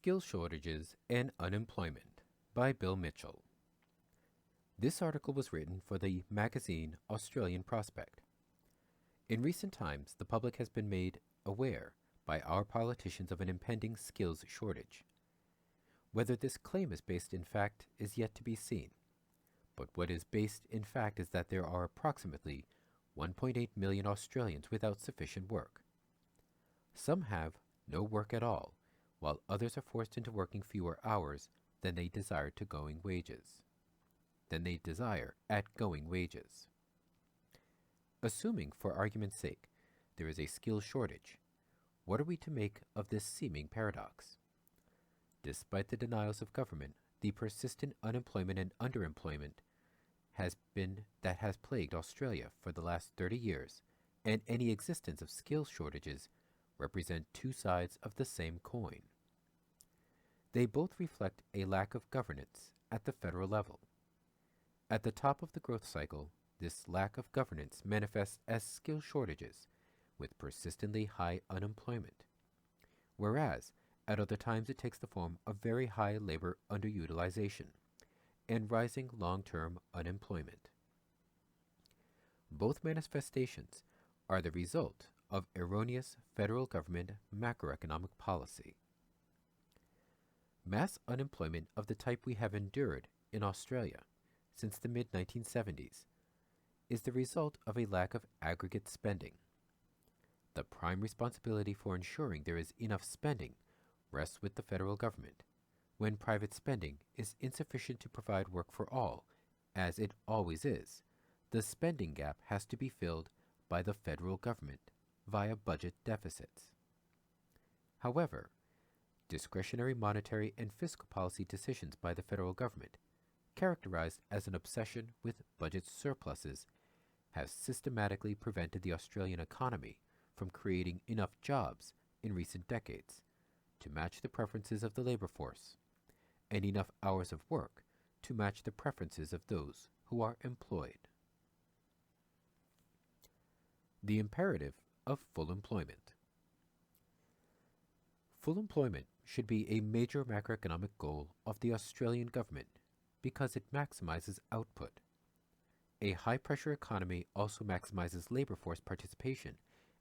Skill Shortages and Unemployment by Bill Mitchell. This article was written for the magazine Australian Prospect. In recent times, the public has been made aware by our politicians of an impending skills shortage. Whether this claim is based in fact is yet to be seen, but what is based in fact is that there are approximately 1.8 million Australians without sufficient work. Some have no work at all, while others are forced into working fewer hours than they desire at going wages. Assuming, for argument's sake, there is a skill shortage, what are we to make of this seeming paradox? Despite the denials of government, the persistent unemployment and underemployment has plagued Australia for the last 30 years, and any existence of skill shortages represent two sides of the same coin. They both reflect a lack of governance at the federal level. At the top of the growth cycle, this lack of governance manifests as skill shortages with persistently high unemployment, whereas at other times it takes the form of very high labor underutilization and rising long-term unemployment. Both manifestations are the result of erroneous federal government macroeconomic policy. Mass unemployment of the type we have endured in Australia since the mid-1970s is the result of a lack of aggregate spending. The prime responsibility for ensuring there is enough spending rests with the federal government. When private spending is insufficient to provide work for all, as it always is, the spending gap has to be filled by the federal government via budget deficits. However, discretionary monetary and fiscal policy decisions by the federal government, characterized as an obsession with budget surpluses, have systematically prevented the Australian economy from creating enough jobs in recent decades to match the preferences of the labor force, and enough hours of work to match the preferences of those who are employed. The imperative of full employment. Full employment should be a major macroeconomic goal of the Australian government because it maximizes output. A high-pressure economy also maximizes labor force participation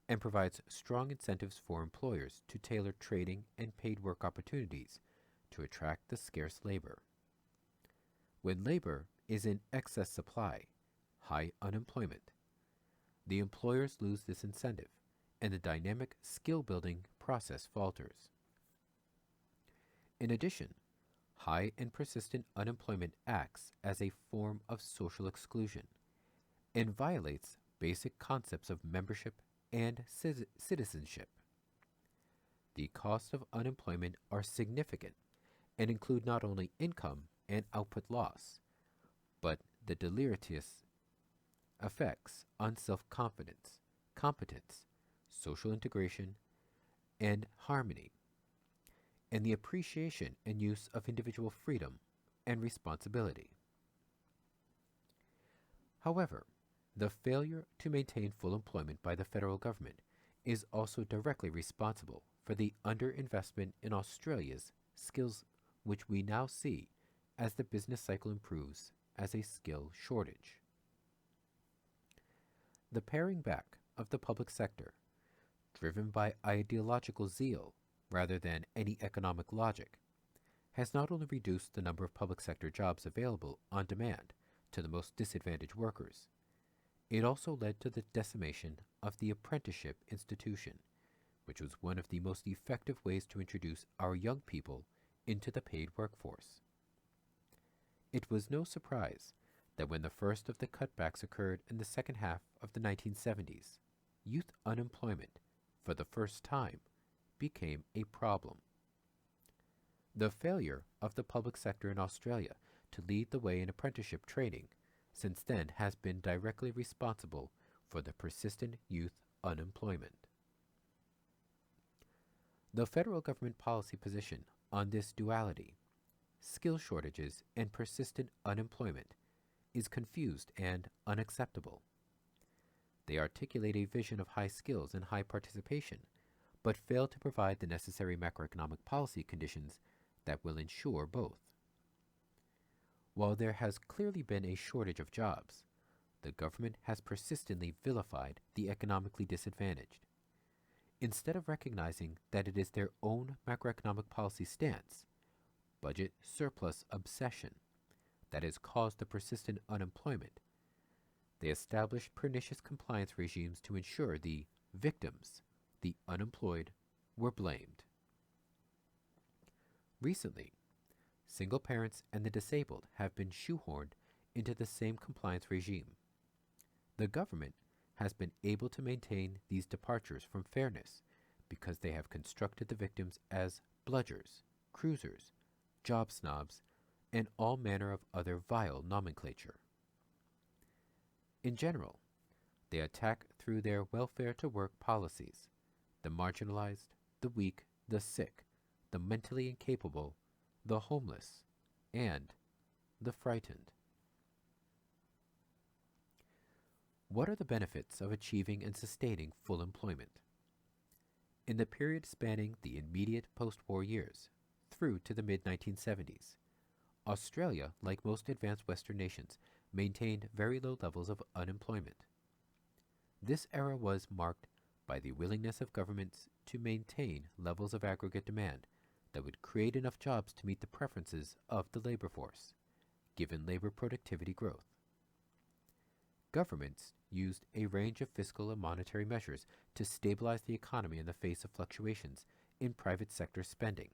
and provides strong incentives for employers to tailor training and paid work opportunities to attract the scarce labor. When labor is in excess supply, high unemployment, the employers lose this incentive, and the dynamic skill-building process falters. In addition, high and persistent unemployment acts as a form of social exclusion and violates basic concepts of membership and citizenship. The costs of unemployment are significant and include not only income and output loss, but the deleterious effects on self-confidence, competence, social integration, and harmony, and the appreciation and use of individual freedom and responsibility. However, the failure to maintain full employment by the federal government is also directly responsible for the underinvestment in Australia's skills, which we now see as the business cycle improves as a skill shortage. The paring back of the public sector, driven by ideological zeal rather than any economic logic, has not only reduced the number of public sector jobs available on demand to the most disadvantaged workers, it also led to the decimation of the apprenticeship institution, which was one of the most effective ways to introduce our young people into the paid workforce. It was no surprise that when the first of the cutbacks occurred in the second half of the 1970s, youth unemployment, for the first time, became a problem. The failure of the public sector in Australia to lead the way in apprenticeship training since then has been directly responsible for the persistent youth unemployment. The federal government policy position on this duality, skill shortages and persistent unemployment, is confused and unacceptable. They articulate a vision of high skills and high participation, but fail to provide the necessary macroeconomic policy conditions that will ensure both. While there has clearly been a shortage of jobs, the government has persistently vilified the economically disadvantaged. Instead of recognizing that it is their own macroeconomic policy stance, budget surplus obsession, that has caused the persistent unemployment, they established pernicious compliance regimes to ensure the victims, the unemployed, were blamed. Recently, single parents and the disabled have been shoehorned into the same compliance regime. The government has been able to maintain these departures from fairness because they have constructed the victims as bludgers, cruisers, job snobs, and all manner of other vile nomenclature. In general, they attack through their welfare-to-work policies the marginalized, the weak, the sick, the mentally incapable, the homeless, and the frightened. What are the benefits of achieving and sustaining full employment? In the period spanning the immediate post-war years through to the mid-1970s, Australia, like most advanced Western nations, maintained very low levels of unemployment. This era was marked by the willingness of governments to maintain levels of aggregate demand that would create enough jobs to meet the preferences of the labor force, given labor productivity growth. Governments used a range of fiscal and monetary measures to stabilize the economy in the face of fluctuations in private sector spending.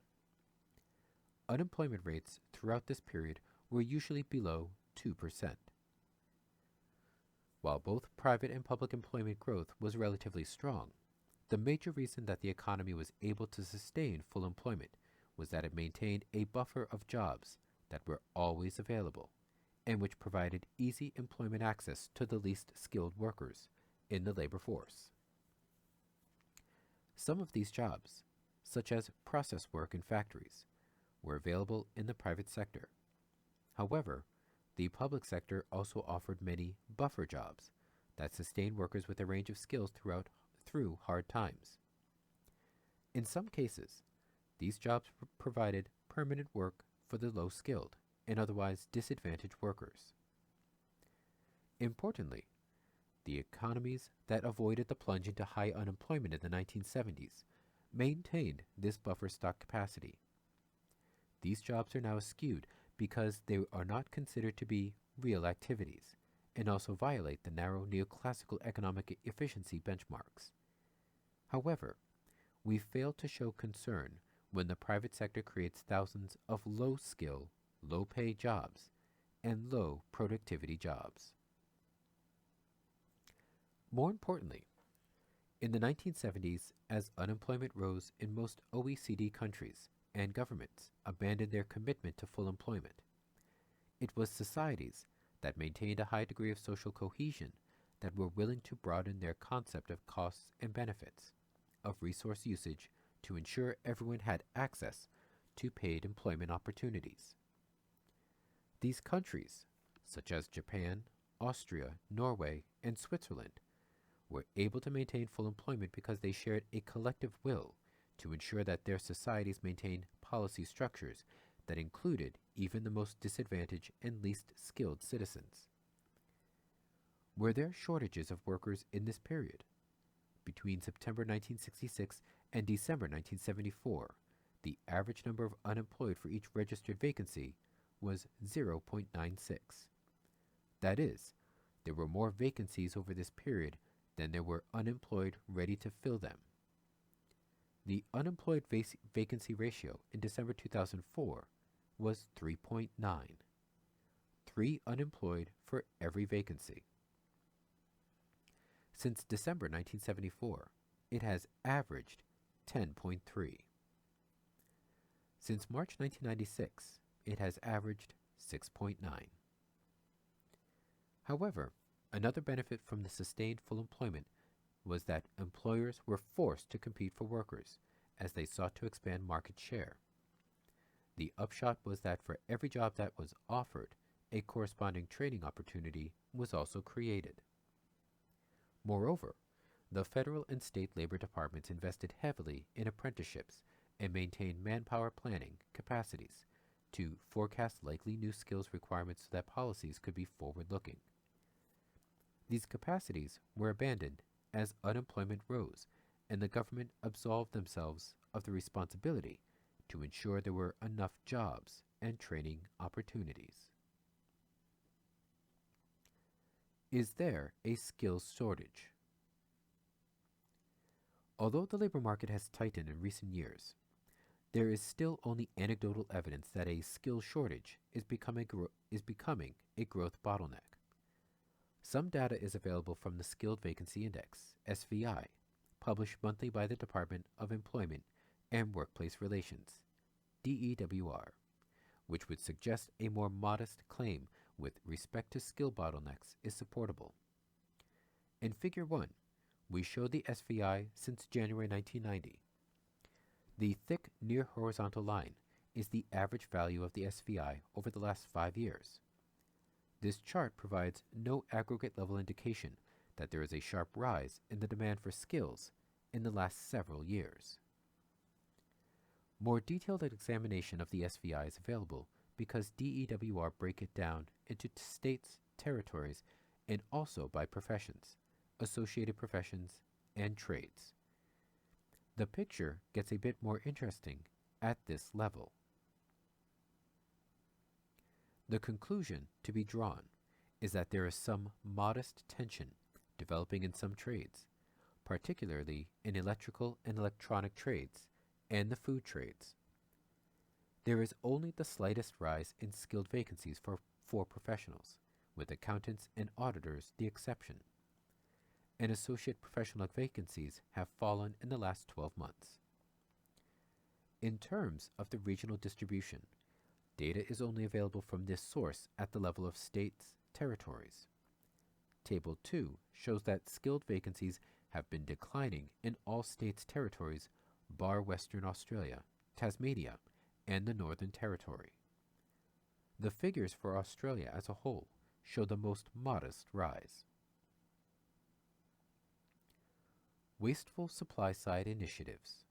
Unemployment rates throughout this period were usually below 2%. While both private and public employment growth was relatively strong, the major reason that the economy was able to sustain full employment was that it maintained a buffer of jobs that were always available and which provided easy employment access to the least skilled workers in the labor force. Some of these jobs, such as process work in factories, were available in the private sector. However, the public sector also offered many buffer jobs that sustained workers with a range of skills through hard times. In some cases, these jobs provided permanent work for the low-skilled and otherwise disadvantaged workers. Importantly, the economies that avoided the plunge into high unemployment in the 1970s maintained this buffer stock capacity. These jobs are now skewed because they are not considered to be real activities and also violate the narrow neoclassical economic efficiency benchmarks. However, we fail to show concern when the private sector creates thousands of low-skill, low-pay jobs and low-productivity jobs. More importantly, in the 1970s, as unemployment rose in most OECD countries and governments abandoned their commitment to full employment, it was societies that maintained a high degree of social cohesion that were willing to broaden their concept of costs and benefits, of resource usage to ensure everyone had access to paid employment opportunities. These countries, such as Japan, Austria, Norway, and Switzerland, were able to maintain full employment because they shared a collective will to ensure that their societies maintained policy structures that included even the most disadvantaged and least skilled citizens. Were there shortages of workers in this period? Between September 1966 and December 1974, the average number of unemployed for each registered vacancy was 0.96. That is, there were more vacancies over this period than there were unemployed ready to fill them. The unemployed vacancy ratio in December 2004 was 3.9. 3 unemployed for every vacancy. Since December 1974, it has averaged 10.3. Since March 1996, it has averaged 6.9. However, another benefit from the sustained full employment was that employers were forced to compete for workers as they sought to expand market share. The upshot was that for every job that was offered, a corresponding training opportunity was also created. Moreover, The federal and state labor departments invested heavily in apprenticeships and maintained manpower planning capacities to forecast likely new skills requirements so that policies could be forward-looking. These capacities were abandoned as unemployment rose and the government absolved themselves of the responsibility to ensure there were enough jobs and training opportunities. Is there a skills shortage? Although the labor market has tightened in recent years, there is still only anecdotal evidence that a skills shortage is becoming a growth bottleneck. Some data is available from the Skilled Vacancy Index, SVI, published monthly by the Department of Employment and Workplace Relations, DEWR, which would suggest a more modest claim with respect to skill bottlenecks is supportable. In Figure 1, we show the SVI since January 1990. The thick near horizontal line is the average value of the SVI over the last 5 years. This chart provides no aggregate level indication that there is a sharp rise in the demand for skills in the last several years. More detailed examination of the SVI is available because DEWR break it down into states, territories, and also by professions, associated professions, and trades. The picture gets a bit more interesting at this level. The conclusion to be drawn is that there is some modest tension developing in some trades, particularly in electrical and electronic trades and the food trades. There is only the slightest rise in skilled vacancies for professionals, with accountants and auditors the exception, and associate professional vacancies have fallen in the last 12 months. In terms of the regional distribution, data is only available from this source at the level of states, territories. Table 2 shows that skilled vacancies have been declining in all states, territories, bar Western Australia, Tasmania, and the Northern Territory. The figures for Australia as a whole show the most modest rise. Wasteful supply-side initiatives.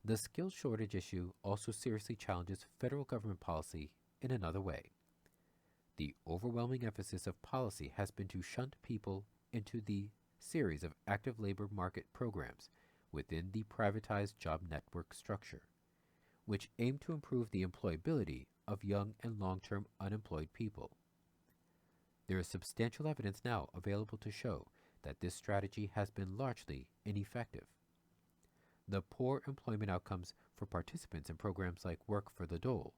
The skills shortage issue also seriously challenges federal government policy in another way. The overwhelming emphasis of policy has been to shunt people into the series of active labor market programs within the privatized job network structure, which aim to improve the employability of young and long-term unemployed people. There is substantial evidence now available to show that this strategy has been largely ineffective. The poor employment outcomes for participants in programs like Work for the Dole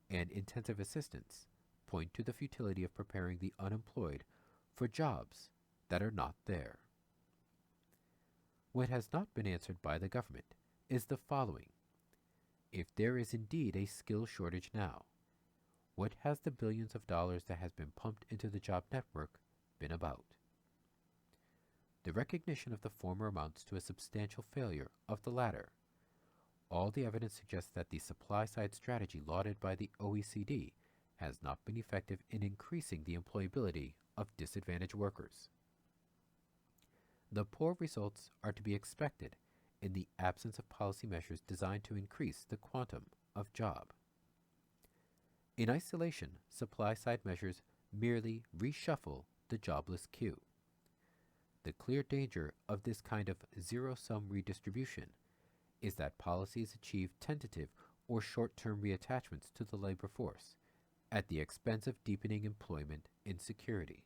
and Intensive Assistance point to the futility of preparing the unemployed for jobs that are not there. What has not been answered by the government is the following. If there is indeed a skill shortage now, what has the billions of dollars that has been pumped into the job network been about? The recognition of the former amounts to a substantial failure of the latter. All the evidence suggests that the supply-side strategy lauded by the OECD has not been effective in increasing the employability of disadvantaged workers. The poor results are to be expected in the absence of policy measures designed to increase the quantum of job. In isolation, supply-side measures merely reshuffle the jobless queue. The clear danger of this kind of zero-sum redistribution is that policies achieve tentative or short-term reattachments to the labor force at the expense of deepening employment insecurity.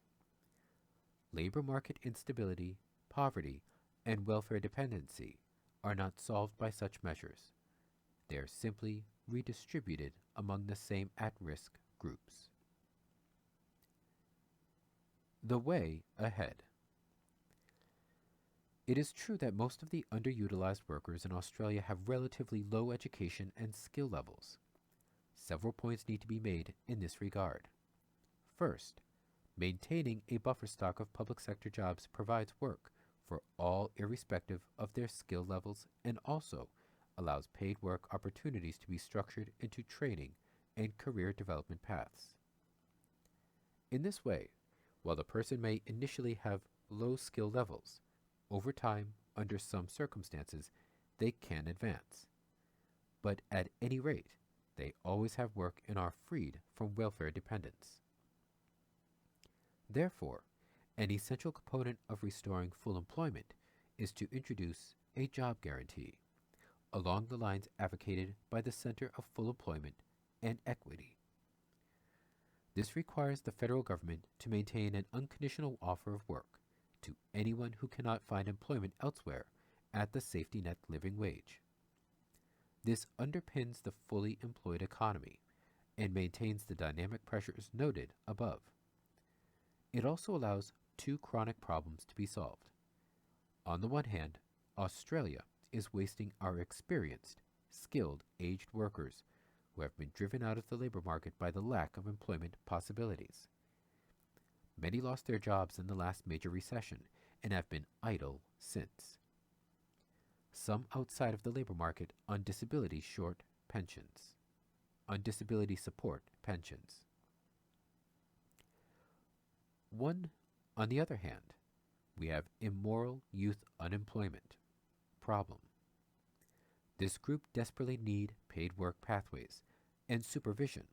Labor market instability, poverty, and welfare dependency are not solved by such measures. They are simply redistributed among the same at-risk groups. The way ahead. It is true that most of the underutilized workers in Australia have relatively low education and skill levels. Several points need to be made in this regard. First, maintaining a buffer stock of public sector jobs provides work for all irrespective of their skill levels and also allows paid work opportunities to be structured into training and career development paths. In this way, while the person may initially have low skill levels, Over time, under some circumstances, they can advance. But at any rate, they always have work and are freed from welfare dependence. Therefore, an essential component of restoring full employment is to introduce a job guarantee, along the lines advocated by the Center of Full Employment and Equity. This requires the federal government to maintain an unconditional offer of work to anyone who cannot find employment elsewhere at the safety net living wage. This underpins the fully employed economy and maintains the dynamic pressures noted above. It also allows two chronic problems to be solved. On the one hand, Australia is wasting our experienced, skilled, aged workers who have been driven out of the labor market by the lack of employment possibilities. Many lost their jobs in the last major recession and have been idle since. Some outside of the labor market on disability support pensions. On the other hand, we have immoral youth unemployment problem. This group desperately need paid work pathways and supervision.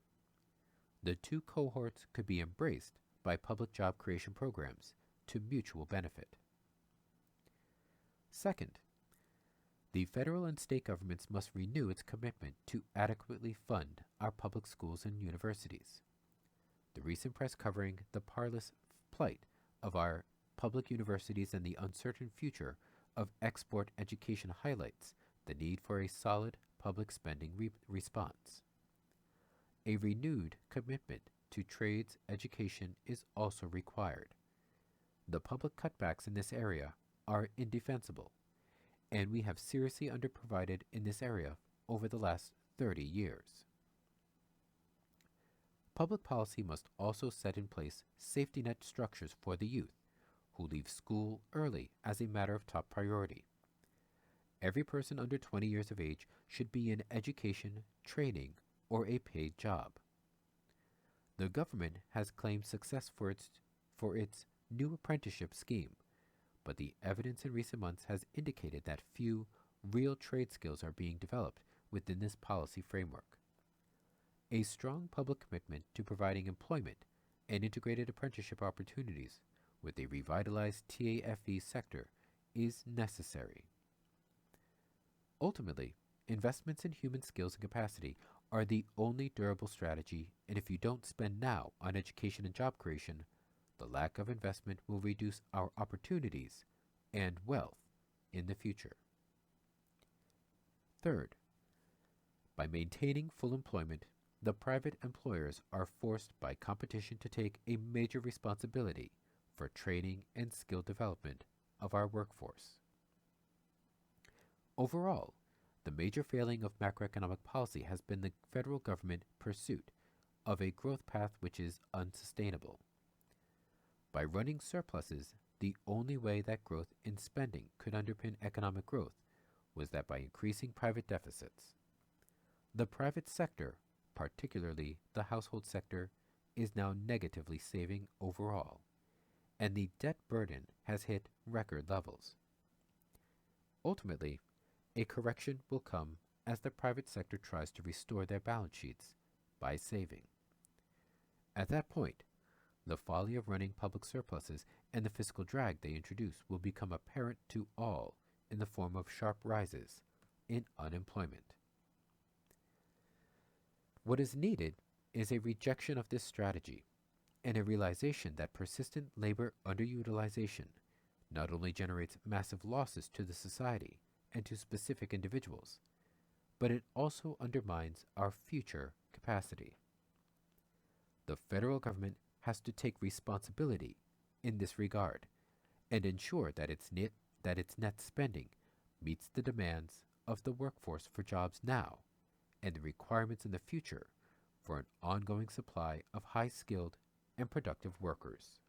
The two cohorts could be embraced by public job creation programs to mutual benefit. Second, the federal and state governments must renew its commitment to adequately fund our public schools and universities. The recent press covering the parlous plight of our public universities and the uncertain future of export education highlights the need for a solid public spending response. A renewed commitment to trades education is also required. The public cutbacks in this area are indefensible, and we have seriously underprovided in this area over the last 30 years. Public policy must also set in place safety net structures for the youth who leave school early as a matter of top priority. Every person under 20 years of age should be in education, training, or a paid job. The government has claimed success for its new apprenticeship scheme, but the evidence in recent months has indicated that few real trade skills are being developed within this policy framework. A strong public commitment to providing employment and integrated apprenticeship opportunities with a revitalized TAFE sector is necessary. Ultimately, investments in human skills and capacity are the only durable strategy, and if you don't spend now on education and job creation, the lack of investment will reduce our opportunities and wealth in the future. Third, by maintaining full employment, the private employers are forced by competition to take a major responsibility for training and skill development of our workforce. Overall, the major failing of macroeconomic policy has been the federal government pursuit of a growth path which is unsustainable. By running surpluses, the only way that growth in spending could underpin economic growth was that by increasing private deficits. The private sector, particularly the household sector, is now negatively saving overall, and the debt burden has hit record levels. Ultimately, a correction will come as the private sector tries to restore their balance sheets by saving. At that point, the folly of running public surpluses and the fiscal drag they introduce will become apparent to all in the form of sharp rises in unemployment. What is needed is a rejection of this strategy and a realization that persistent labor underutilization not only generates massive losses to the society and to specific individuals, but it also undermines our future capacity. The federal government has to take responsibility in this regard and ensure that its net spending meets the demands of the workforce for jobs now and the requirements in the future for an ongoing supply of high-skilled and productive workers.